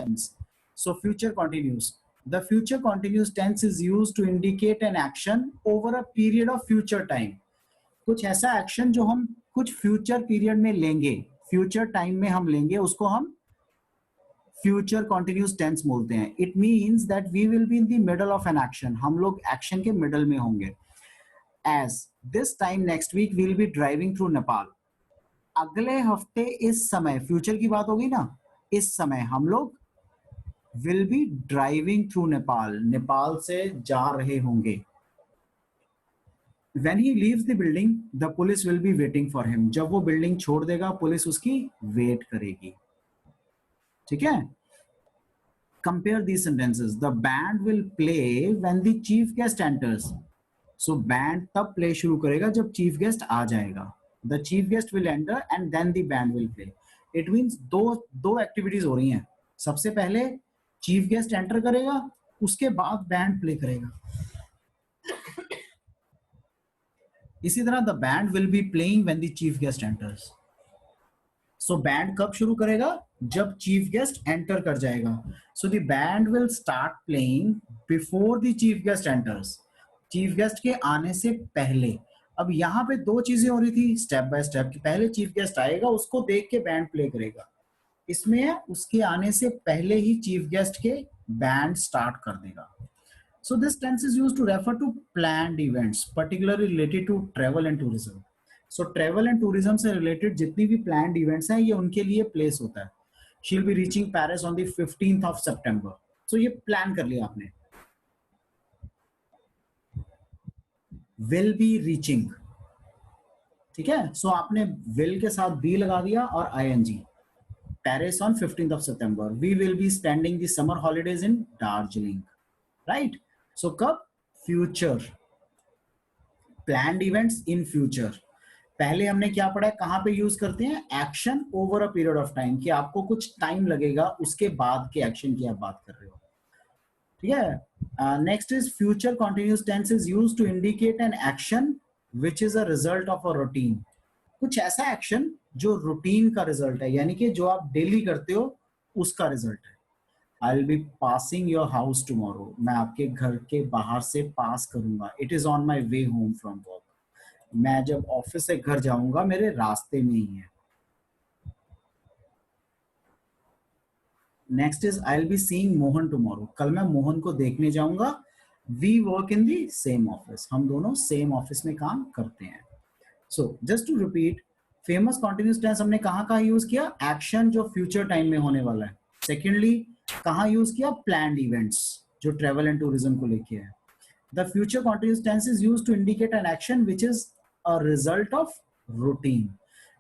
tense. So future continuous. The future continuous tense is used to indicate an action over a period of future time. कुछ ऐसा action जो हम कुछ future period में लेंगे, future time में हम लेंगे, उसको हम फ्यूचर कॉन्टिन्यूस टेंस बोलते हैं. It means that we will be in the middle of an action. हम लोग एक्शन के मिडल में होंगे. As this time next week will be driving through Nepal. अगले हफ्ते इस समय, फ्यूचर की बात होगी ना, इस समय हम लोग will be driving through Nepal, Nepal से जा रहे होंगे. When he leaves the building, the police will be waiting for him. जब वो बिल्डिंग छोड़ देगा, पुलिस उसकी वेट करेगी. ठीक है? Compare these sentences. The band will play when the chief guest enters. So band तब play शुरू करेगा जब chief guest आ जाएगा. The chief guest will enter and then the band will play. It means दो activities हो रही हैं. सबसे पहले chief guest enter करेगा, उसके बाद band play करेगा. इसी तरह the band will be playing when the chief guest enters. So band कब शुरू करेगा? जब चीफ गेस्ट एंटर कर जाएगा. So the band will start playing before the chief guest enters. Chief guest के आने से पहले. अब यहाँ पे दो चीजें हो रही थी स्टेप बाय स्टेप की. पहले चीफ गेस्ट आएगा, उसको देख के बैंड प्ले करेगा. इसमें उसके आने से पहले ही चीफ गेस्ट के बैंड स्टार्ट कर देगा. So this tense is used to refer to planned events, particularly related to travel and tourism. So travel and tourism से related जितनी भी planned events हैं, ये उनके लिए place होता है. She'll be reaching Paris on the 15th of September. So ये plan कर लिया आपने. Will be reaching. ठीक है? So आपने will के साथ be लगा दिया और ing. Paris on 15th of September. We will be spending the summer holidays in Darjeeling. Right? So कब? Future. Planned events in future. पहले हमने क्या पढ़ा है, कहां पे यूज करते हैं? Action over a period of time, कि आपको कुछ टाइम लगेगा उसके बाद के एक्शन की आप बात कर रहे हो. ठीक है? Next is future continuous tense is used to indicate an action which is a result of a routine. कुछ ऐसा एक्शन जो रूटीन का रिजल्ट है, यानी कि जो आप डेली करते हो उसका रिजल्ट है. I will be passing your house tomorrow. मैं आपके घर के बाहर से पास करूंगा. It is on my way home from work. मैं जब ऑफिस से घर जाऊंगा, मेरे रास्ते में ही है. Next is I will be seeing Mohan tomorrow. कल मैं मोहन को देखने जाऊंगा. We work in the same office. हम दोनों सेम ऑफिस में काम करते हैं. So just to repeat, famous continuous tense हमने कहाँ यूज किया? एक्शन जो फ्यूचर टाइम में होने वाला है. सेकेंडली कहाँ यूज किया? प्लान्ड इवेंट्स जो ट्रेवल एंड टूरिज्म को लेके है. The future continuous tense is used to indicate an action which is a result of routine.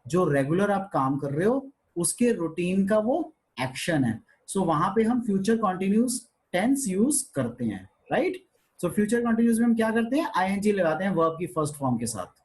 जो रेगुलर आप काम कर रहे हो उसके रूटीन का वो एक्शन है. सो वहां पे हम फ्यूचर कॉन्टिन्यूस टेंस यूज करते हैं. राइट? सो फ्यूचर कॉन्टिन्यूस में हम क्या करते हैं? आईएनजी लगाते हैं वर्ब की फर्स्ट फॉर्म के साथ.